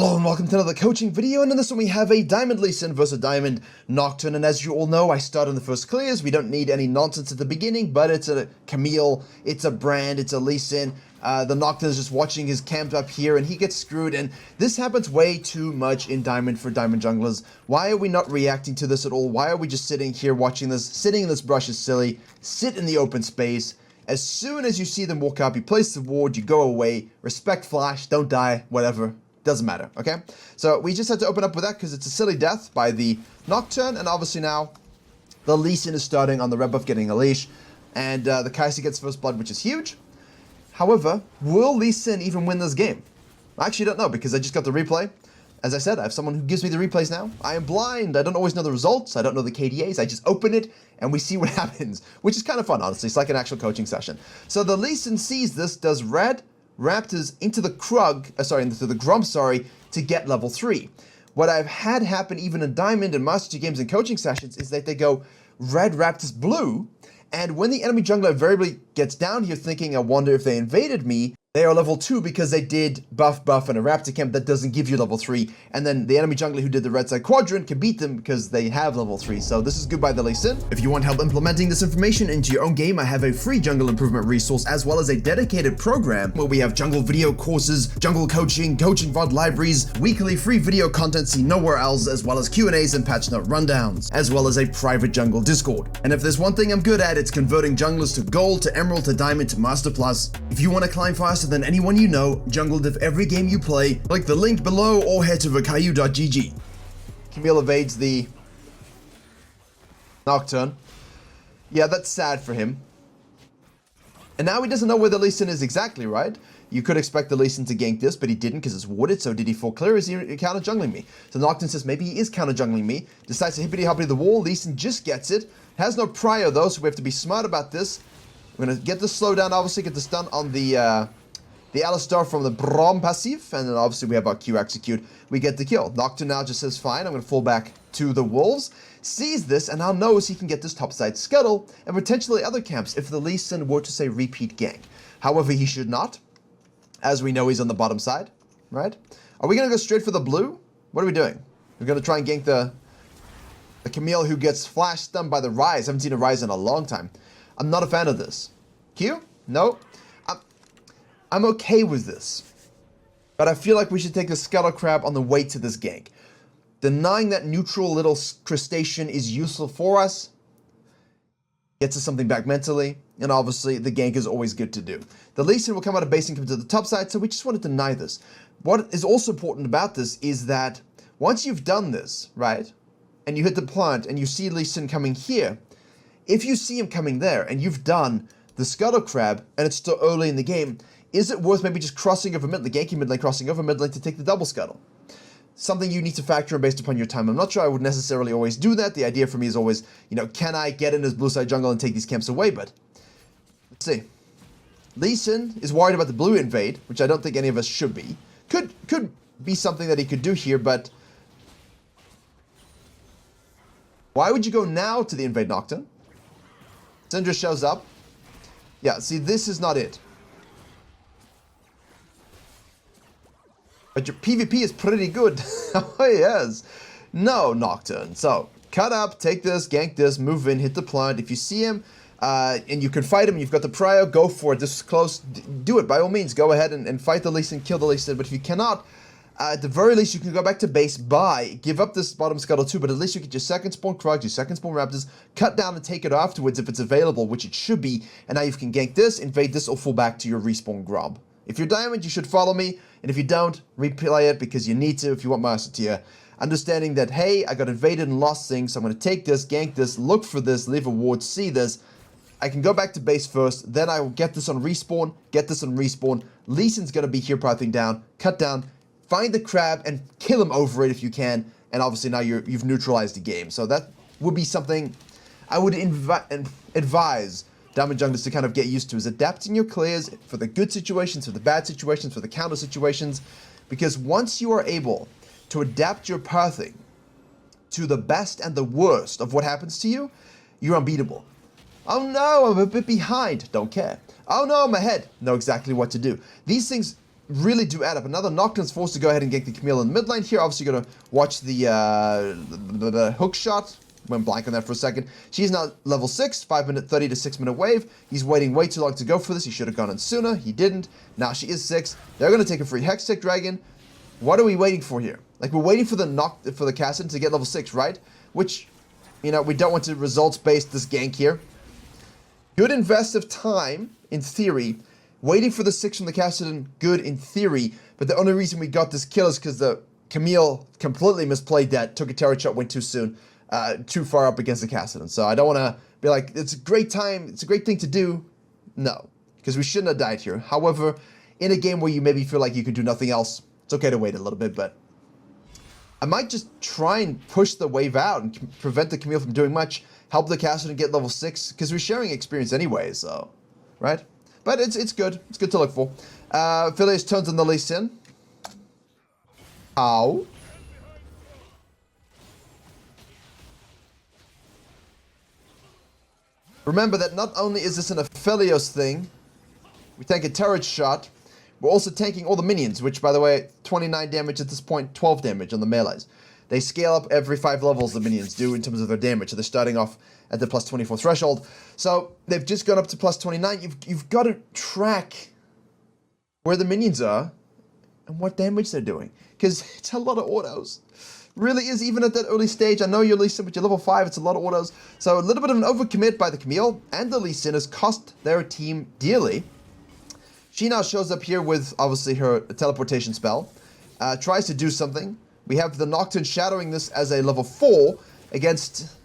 Hello and welcome to another coaching video, and in this one we have a Diamond Lee Sin versus a Diamond Nocturne, and as you all know, I start on the first clears. We don't need any nonsense at the beginning, but it's a Camille, it's a Brand, it's a Lee Sin. The Nocturne is just watching his camp up here, and he gets screwed, and this happens way too much in Diamond for Diamond junglers. Why are we not reacting to this at all? Why are we just sitting here watching this? Sitting in this brush is silly. Sit in the open space. As soon as you see them walk up, you place the ward, you go away, respect flash, don't die, whatever. Doesn't matter, okay? So we just had to open up with that because it's a silly death by the Nocturne, and obviously now the Lee Sin is starting on the red buff getting a leash, and the Kai'Sa gets first blood, which is huge. However, will Lee Sin even win this game? I actually don't know because I just got the replay. As I said, I have someone who gives me the replays now. I am blind. I don't always know the results. I don't know the KDAs. I just open it and we see what happens, which is kind of fun, honestly. It's like an actual coaching session. So the Lee Sin sees this, does red, Raptors into the into the Grump, to get level 3. What I've had happen even in Diamond and Master Chief games and coaching sessions is that they go red, Raptors, blue, and when the enemy jungler invariably gets down here thinking, I wonder if they invaded me, they are level 2 because they did buff and a Raptor camp that doesn't give you level 3. And then the enemy jungler who did the red side quadrant can beat them because they have level 3. So this is good by the Lee Sin. If you want help implementing this information into your own game, I have a free jungle improvement resource as well as a dedicated program where we have jungle video courses, jungle coaching VOD libraries, weekly free video content seen nowhere else, as well as Q&As and patch note rundowns, as well as a private jungle Discord. And if there's one thing I'm good at, it's converting junglers to gold, to emerald, to diamond, to master plus. If you want to climb faster than anyone you know, jungle div every game you play, click the link below or head to virkayu.gg. Camille evades the Nocturne. Yeah, that's sad for him. And now he doesn't know where the Lee Sin is exactly, right? You could expect the Lee Sin to gank this, but he didn't because it's warded, so did he fall clear? Is he counter jungling me? So Nocturne says maybe he is counter jungling me, decides to hippity hoppity the wall, Lee Sin just gets it, has no prior though, so we have to be smart about this. We're gonna get the slowdown, obviously, get the stun on the Alistar from the Brom passive, and then obviously we have our Q execute. We get the kill. Nocturne now just says, fine, I'm going to fall back to the Wolves. Sees this, and now knows he can get this topside scuttle, and potentially other camps if the Lee Sin were to say repeat gank. However, he should not, as we know he's on the bottom side, right? Are we going to go straight for the blue? What are we doing? We're going to try and gank the Camille who gets flash stunned by the Ryze. I haven't seen a Ryze in a long time. I'm not a fan of this. Q? No. I'm okay with this, but I feel like we should take the Scuttle Crab on the way to this gank. Denying that neutral little crustacean is useful for us gets us something back mentally, and obviously the gank is always good to do. The Lee Sin will come out of base and come to the top side, so we just want to deny this. What is also important about this is that once you've done this, right, and you hit the plant and you see Lee Sin coming here, if you see him coming there and you've done the Scuttle Crab and it's still early in the game, is it worth maybe just crossing over mid lane, ganking mid lane, crossing over mid lane to take the double scuttle? Something you need to factor in based upon your time. I'm not sure I would necessarily always do that. The idea for me is always, you know, can I get in his blue side jungle and take these camps away? But let's see. Lee Sin is worried about the blue invade, which I don't think any of us should be. Could be something that he could do here, but why would you go now to the invade Nocturne? Syndra shows up. Yeah, see, this is not it. But your PvP is pretty good. Oh, yes. No, Nocturne. So, cut up, take this, gank this, move in, hit the plant. If you see him, and you can fight him, you've got the prio, go for it. This is close. Do it, by all means. Go ahead and fight the Lee Sin, kill the Lee Sin. But if you cannot, at the very least, you can go back to base, give up this bottom scuttle too, but at least you get your second spawn Krugs, your second spawn Raptors, cut down and take it afterwards if it's available, which it should be. And now you can gank this, invade this, or fall back to your respawn Grub. If you're Diamond, you should follow me, and if you don't, replay it because you need to if you want Master Tier. Understanding that, hey, I got invaded and lost things, so I'm going to take this, gank this, look for this, leave a ward, see this. I can go back to base first, then I will get this on respawn, Lee Sin's going to be here pathing down, cut down, find the crab, and kill him over it if you can, and obviously now you've neutralized the game. So that would be something I would advise Diamond junglers to kind of get used to, is adapting your clears for the good situations, for the bad situations, for the counter situations, because once you are able to adapt your pathing to the best and the worst of what happens to you, you're unbeatable. Oh no, I'm a bit behind, don't care. Oh no, I'm ahead, know exactly what to do. These things really do add up. Another Nocturne's forced to go ahead and get the Camille in the mid lane here. Obviously, going to watch the hook shot. Went blank on that for a second. She's now level 6, 5-minute 30 to 6-minute wave. He's waiting way too long to go for this. He should have gone in sooner. He didn't. Now she is 6. They're going to take a free Hextech Dragon. What are we waiting for here? Like, we're waiting for the Kassadin to get level 6, right? Which, you know, we don't want to results-based this gank here. Good invest of time, in theory. Waiting for the 6 from the Kassadin, good in theory. But the only reason we got this kill is because the Camille completely misplayed that. Took a turret shot, went too soon. Too far up against the Kassadin. So I don't want to be like, it's a great time, it's a great thing to do. No, because we shouldn't have died here. However, in a game where you maybe feel like you can do nothing else, it's okay to wait a little bit, but I might just try and push the wave out and prevent the Camille from doing much, help the Kassadin get level 6, because we're sharing experience anyway, so, right? But it's good. It's good to look for. Phileas turns on the Lee Sin. Ow. Remember that not only is this an Aphelios thing, we take a turret shot, we're also tanking all the minions, which, by the way, 29 damage at this point, 12 damage on the melees. They scale up every 5 levels, the minions do, in terms of their damage, so they're starting off at the plus 24 threshold. So, they've just gone up to plus 29. You've got to track where the minions are and what damage they're doing, because it's a lot of autos. Really is, even at that early stage. I know you're Lee Sin, but you're level 5, it's a lot of autos. So a little bit of an overcommit by the Camille and the Lee Sin has cost their team dearly. She now shows up here with, obviously, her teleportation spell. Tries to do something. We have the Nocturne shadowing this as a level 4 against...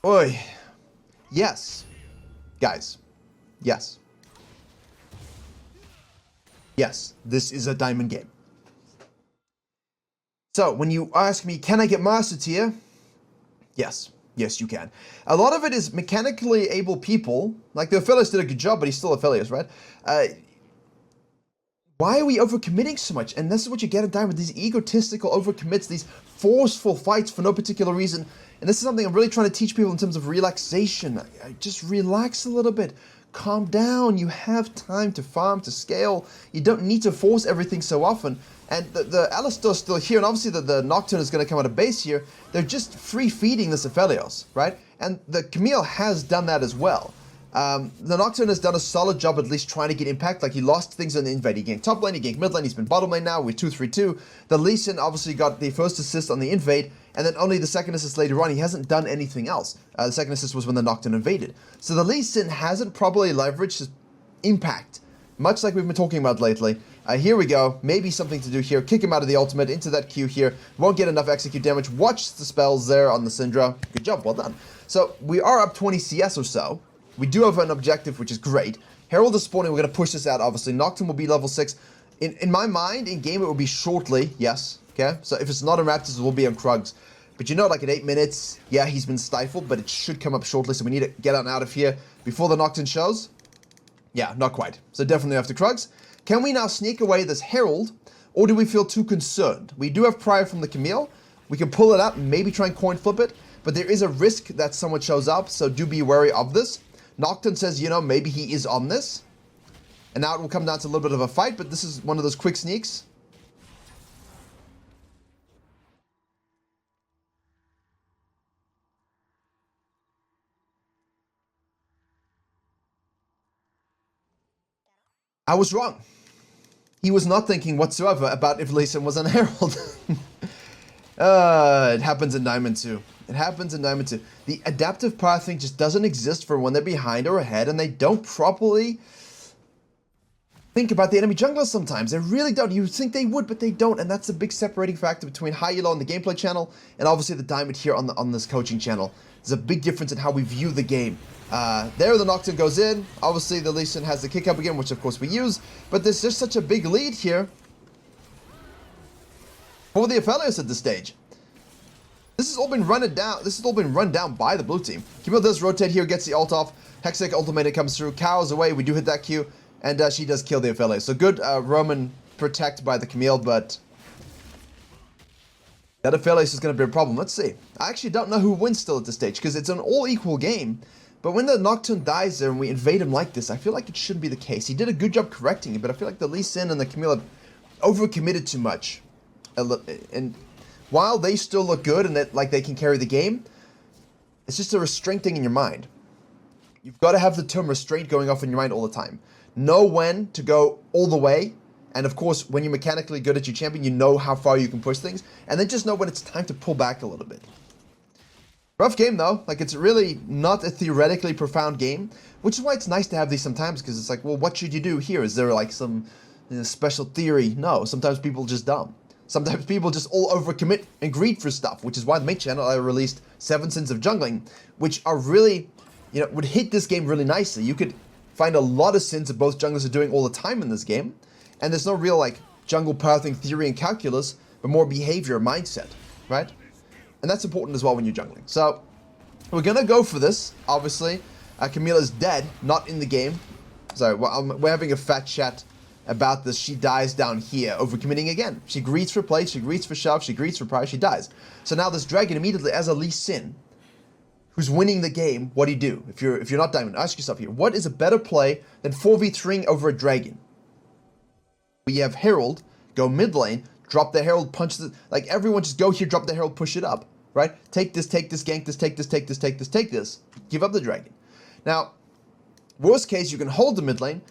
Oi. Yes. Guys. Yes. Yes, this is a diamond game. So, when you ask me, can I get Master Tier? Yes. Yes, you can. A lot of it is mechanically able people. Like, the Aphelios did a good job, but he's still Aphelios, right? Why are we overcommitting so much? And this is what you get in Diamond, these egotistical overcommits, these forceful fights for no particular reason. And this is something I'm really trying to teach people in terms of relaxation. Just relax a little bit. Calm down. You have time to farm, to scale. You don't need to force everything so often. And the Alistar's still here, and obviously the Nocturne is going to come out of base here. They're just free-feeding this Aphelios, right? And the Camille has done that as well. The Nocturne has done a solid job at least trying to get impact. Like, he lost things in the invade. He ganked top lane, he ganked mid lane, he's been bottom lane now with 2-3-2. The Lee Sin obviously got the first assist on the invade, and then only the second assist later on. He hasn't done anything else. The second assist was when the Nocturne invaded. So the Lee Sin hasn't properly leveraged his impact, much like we've been talking about lately. Here we go. Maybe something to do here. Kick him out of the ultimate into that Q here. Won't get enough execute damage. Watch the spells there on the Syndra. Good job. Well done. So we are up 20 CS or so. We do have an objective, which is great. Herald is spawning. We're going to push this out, obviously. Nocturne will be level 6. In my mind, in game, it will be shortly. Yes. Okay. So if it's not on Raptors, it will be on Krugs. But you know, like at 8 minutes, yeah, he's been stifled, but it should come up shortly. So we need to get on out of here before the Nocturne shows. Yeah, not quite. So definitely after Krugs. Can we now sneak away this Herald, or do we feel too concerned? We do have Prior from the Camille. We can pull it out and maybe try and coin flip it, but there is a risk that someone shows up, so do be wary of this. Nocturne says, you know, maybe he is on this. And now it will come down to a little bit of a fight, but this is one of those quick sneaks. I was wrong. He was not thinking whatsoever about if Lee Sin was on Herald. It happens in Diamond 2. It happens in Diamond 2. The adaptive power thing just doesn't exist for when they're behind or ahead, and they don't properly think about the enemy junglers sometimes. They really don't. You think they would, but they don't, and that's a big separating factor between High Elo on the gameplay channel and obviously the Diamond here on this coaching channel. There's a big difference in how we view the game. There the Nocturne goes in. Obviously the Lee Sin has the kick up again, which of course we use, but there's just such a big lead here for the Aphelios at this stage. This has all been run down. This has all been run down by the blue team. Camille does rotate here, gets the ult off. Hextech ultimated comes through. Cows away. We do hit that Q. And she does kill the Ophelia. So good Roman protect by the Camille, but that Aphelios is going to be a problem. Let's see. I actually don't know who wins still at this stage, because it's an all-equal game. But when the Nocturne dies there and we invade him like this, I feel like it shouldn't be the case. He did a good job correcting it, but I feel like the Lee Sin and the Camille have overcommitted too much. And while they still look good and that like they can carry the game, it's just a restraint thing in your mind. You've got to have the term restraint going off in your mind all the time. Know when to go all the way, and of course, when you're mechanically good at your champion, you know how far you can push things, and then just know when it's time to pull back a little bit. Rough game though, like it's really not a theoretically profound game, which is why it's nice to have these sometimes, because it's like, well, what should you do here? Is there like some special theory? No, sometimes people are just dumb. Sometimes people just all overcommit and greed for stuff, which is why the main channel I released 7 Sins of Jungling, which are really, you know, would hit this game really nicely. You could find a lot of sins that both junglers are doing all the time in this game, and there's no real like jungle pathing theory and calculus, but more behavior, mindset, right? And that's important as well when you're jungling. So we're gonna go for this. Obviously, Camilla's dead, not in the game. So we're having a fat chat about this. She dies down here, overcommitting again. She greets for play, she greets for shove, she greets for prize, she dies. So now this dragon immediately, as a Lee Sin, who's winning the game, what do you do? If you're not Diamond, ask yourself here, what is a better play than 4v3ing over a dragon? We have Herald, go mid lane, drop the Herald, punch the, like everyone just go here, drop the Herald, push it up, right? Take this, gank this, take this, take this, take this, take this. Give up the dragon. Now, worst case, you can hold the mid lane.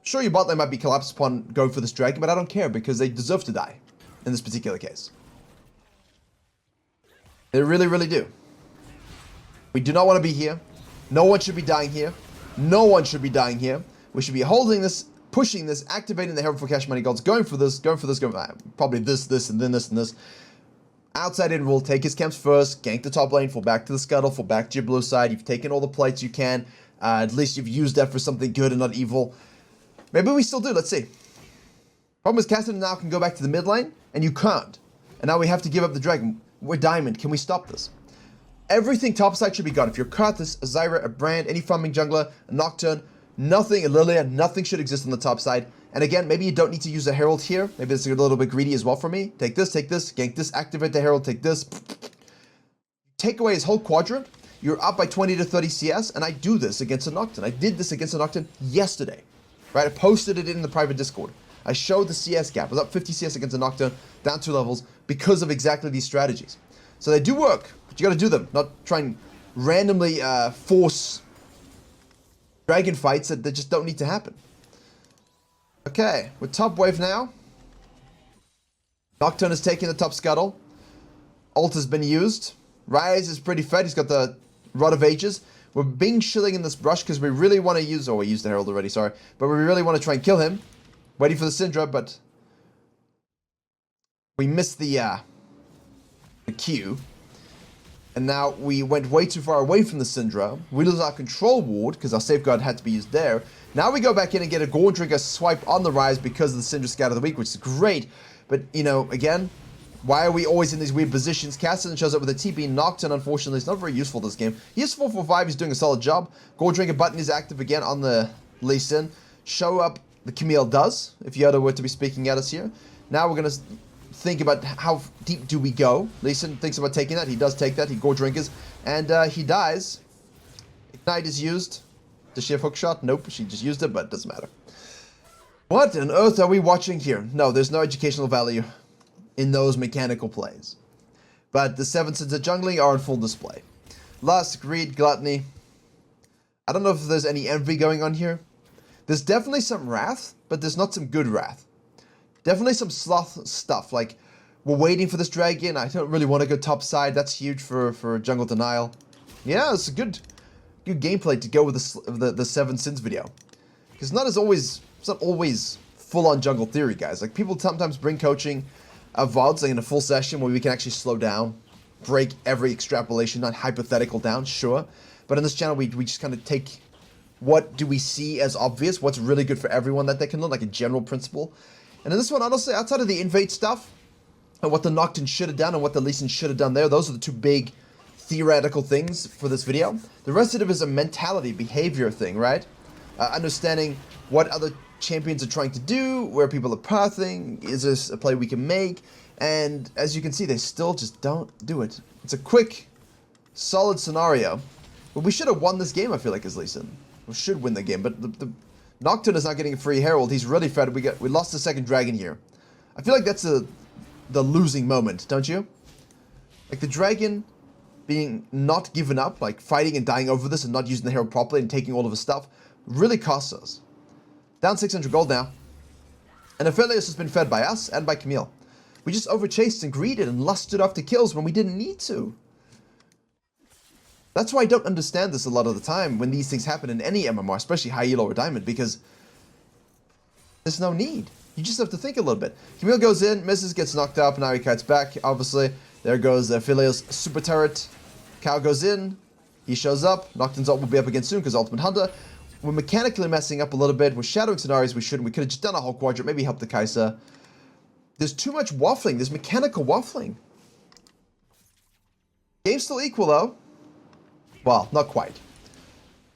Sure, your bot lane might be collapsed upon going for this dragon, but I don't care because they deserve to die in this particular case. They really, really do. We do not want to be here. No one should be dying here. No one should be dying here. We should be holding this, pushing this, activating the Herald for cash money gods, going for this, probably this, and then this, and this. Outside in rule, take his camps first, gank the top lane, fall back to the scuttle, fall back to your blue side. You've taken all the plates you can. At least you've used that for something good and not evil. Maybe we still do, let's see. Problem is, Cassidy now can go back to the mid lane, and you can't. And now we have to give up the dragon. We're Diamond, can we stop this? Everything topside should be gone. If you're Karthus, a Zyra, a Brand, any farming jungler, a Nocturne, nothing, a Lilia, nothing should exist on the top side. And again, maybe you don't need to use a Herald here. Maybe it's a little bit greedy as well for me. Take this, gank this, activate the Herald, take this. Take away his whole quadrant. You're up by 20 to 30 CS, and I do this against a Nocturne. I did this against a Nocturne yesterday. Right? I posted it in the private Discord. I showed the CS gap. I was up 50 CS against a Nocturne, down 2 levels, because of exactly these strategies. So they do work, but you gotta do them. Not try and randomly force dragon fights that just don't need to happen. Okay, we're top wave now. Nocturne is taking the top scuttle. Ult has been used. Rise is pretty fed. He's got the Rod of Ages. We're being shilling in this brush because we really want to use... Oh, we used the Herald already, sorry. But we really want to try and kill him. Waiting for the Syndra, but... we missed the Q. And now we went way too far away from the Syndra. We lose our control ward because our safeguard had to be used there. Now we go back in and get a Gorn Drinker swipe on the Rise because of the Syndra Scout of the Week, which is great. But, you know, again... why are we always in these weird positions? Cassidy shows up with a TP. Nocturne, unfortunately, is not very useful this game. He is 4-4-5. He's doing a solid job. Goredrinker button is active again on the Lee Sin. Show up the Camille does, if Yoda were to be speaking at us here. Now we're going to think about how deep do we go. Lee Sin thinks about taking that. He does take that. He Goredrinkers. And he dies. Ignite is used. Does she have hook shot? Nope. She just used it, but it doesn't matter. What on earth are we watching here? No, there's no educational value in those mechanical plays. But the 7 Sins of Jungling are on full display. Lust, Greed, Gluttony. I don't know if there's any envy going on here. There's definitely some wrath, but there's not some good wrath. Definitely some sloth stuff, like, we're waiting for this dragon, I don't really want to go top side, that's huge for jungle denial. Yeah, it's a good gameplay to go with the 7 Sins video. Because it's not always full-on jungle theory, guys. Like, people sometimes bring coaching of VODs, like in a full session where we can actually slow down, break every extrapolation, not hypothetical down, sure. But on this channel, we just kind of take what do we see as obvious, what's really good for everyone that they can learn, like a general principle. And in this one, honestly, outside of the invade stuff, and what the Nocturne should have done and what the Lee Sin should have done there, those are the two big theoretical things for this video. The rest of it is a mentality, behavior thing, right? understanding what other champions are trying to do, where people are pathing, is this a play we can make, and as you can see, they still just don't do it. It's a quick, solid scenario, but we should have won this game, I feel like, as Lee Sin. We should win the game, but the Nocturne is not getting a free Herald. He's really fed. We lost the second dragon here. I feel like that's the losing moment, don't you? Like the dragon being not given up, like fighting and dying over this and not using the Herald properly and taking all of his stuff, really costs us. Down 600 gold now. And Aphelios has been fed by us and by Camille. We just overchased and greeded and lusted after kills when we didn't need to. That's why I don't understand this a lot of the time when these things happen in any MMR, especially high elo or diamond, because there's no need. You just have to think a little bit. Camille goes in, misses, gets knocked up, now he kites back, obviously. There goes Aphelios' super turret. Cow goes in, he shows up, Nocturne's ult will be up again soon because Ultimate Hunter. We're mechanically messing up a little bit, we're shadowing scenarios we shouldn't, we could have just done a whole quadrant, maybe help the Kai'Sa. There's too much waffling, there's mechanical waffling. Game's still equal though. Well, not quite.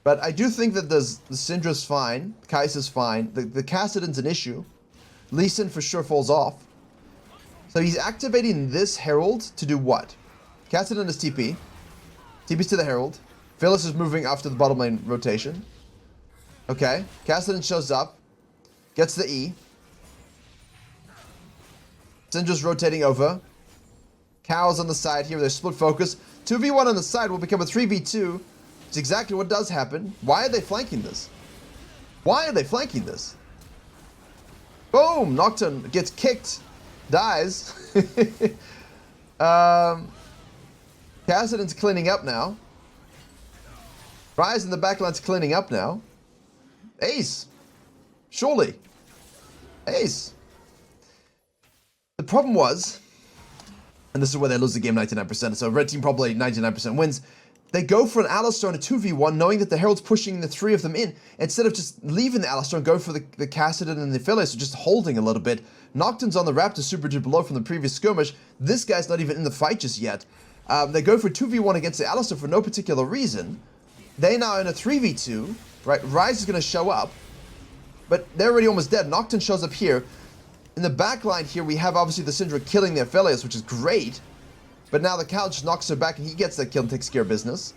But I do think that the Syndra's fine, Kai'Sa's fine, the Kassadin's an issue. Lee Sin for sure falls off. So he's activating this Herald to do what? Kassadin is TP. TP's to the Herald. Phyllis is moving after the bottom lane rotation. Okay, Kassadin shows up. Gets the E. Syndra's rotating over. Cow's on the side here, they're split focus. 2v1 on the side will become a 3v2. It's exactly what does happen. Why are they flanking this? Why are they flanking this? Boom! Nocturne gets kicked. Dies. Kassadin's cleaning up now. Rise in the backline's cleaning up now. Ace. Surely. Ace. The problem was, and this is where they lose the game 99%, so red team probably 99% wins. They go for an Alistar in a 2v1, knowing that the Herald's pushing the three of them in, instead of just leaving the Alistar and go for the Kassadin and the Aphelios, just holding a little bit. Nocturne's on the Raptor super duper low from the previous skirmish. This guy's not even in the fight just yet. They go for 2v1 against the Alistar for no particular reason. They now in a 3v2, right? Rise is going to show up, but they're already almost dead. Nocturne shows up here. In the back line here, we have obviously the Syndra killing the Aphelios, which is great. But now the Cow just knocks her back and he gets that kill and takes care of business.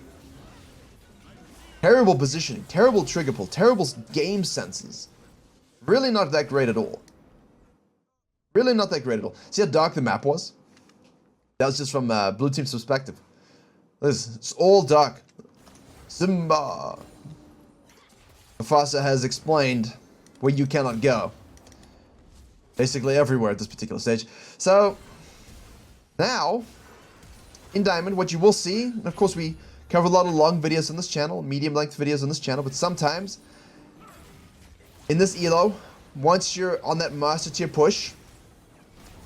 Terrible positioning, terrible trigger pull, terrible game senses. Really not that great at all. Really not that great at all. See how dark the map was? That was just from blue team's perspective. It's all dark. Simba. Mufasa has explained where you cannot go. Basically everywhere at this particular stage. So, now, in Diamond, what you will see, and of course we cover a lot of long videos on this channel, medium-length videos on this channel, but sometimes, in this elo, once you're on that Master Tier push,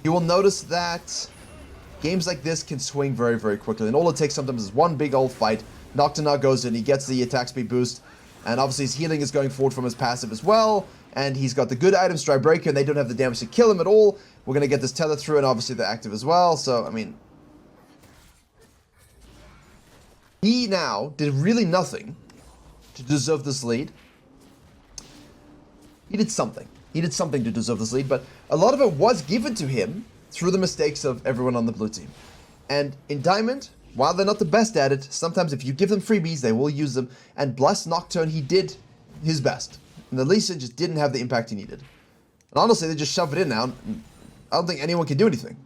you will notice that games like this can swing very, very quickly, and all it takes sometimes is one big old fight. Nocturne now goes in, he gets the attack speed boost, and obviously his healing is going forward from his passive as well, and he's got the good item, Stride Breaker, and they don't have the damage to kill him at all. We're going to get this tether through, and obviously the active as well, so, I mean, he now did really nothing to deserve this lead. He did something. He did something to deserve this lead, but a lot of it was given to him through the mistakes of everyone on the blue team. And in Diamond, while they're not the best at it, sometimes if you give them freebies, they will use them. And bless Nocturne, he did his best. And the Lee Sin just didn't have the impact he needed. And honestly, they just shove it in now. I don't think anyone can do anything.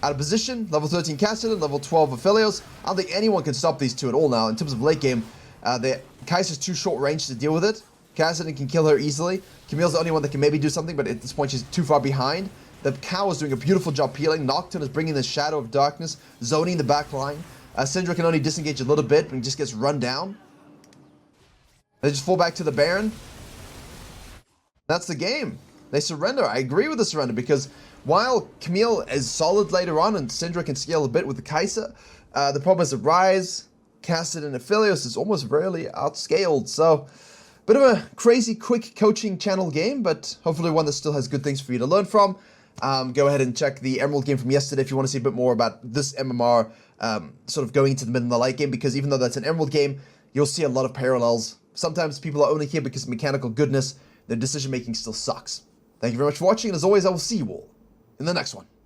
Out of position, level 13 Kassadin, level 12 Aphelios. I don't think anyone can stop these two at all now. In terms of late game, Kai'Sa's too short range to deal with it. Kassadin can kill her easily. Camille's the only one that can maybe do something, but at this point she's too far behind. The Cow is doing a beautiful job peeling. Nocturne is bringing the Shadow of Darkness, zoning the back line. Syndra can only disengage a little bit and just gets run down. They just fall back to the Baron. That's the game. They surrender. I agree with the surrender because while Camille is solid later on and Syndra can scale a bit with the Kai'Sa, the problem is that Rise, Kassadin, and Aphelios is almost rarely outscaled. So, bit of a crazy quick coaching channel game, but hopefully one that still has good things for you to learn from. Go ahead and check the Emerald game from yesterday if you want to see a bit more about this MMR sort of going into the mid and the late game, because even though that's an Emerald game, you'll see a lot of parallels Sometimes people are only here because of mechanical goodness. Their decision making still sucks. Thank you very much for watching, and as always, I will see you all in the next one.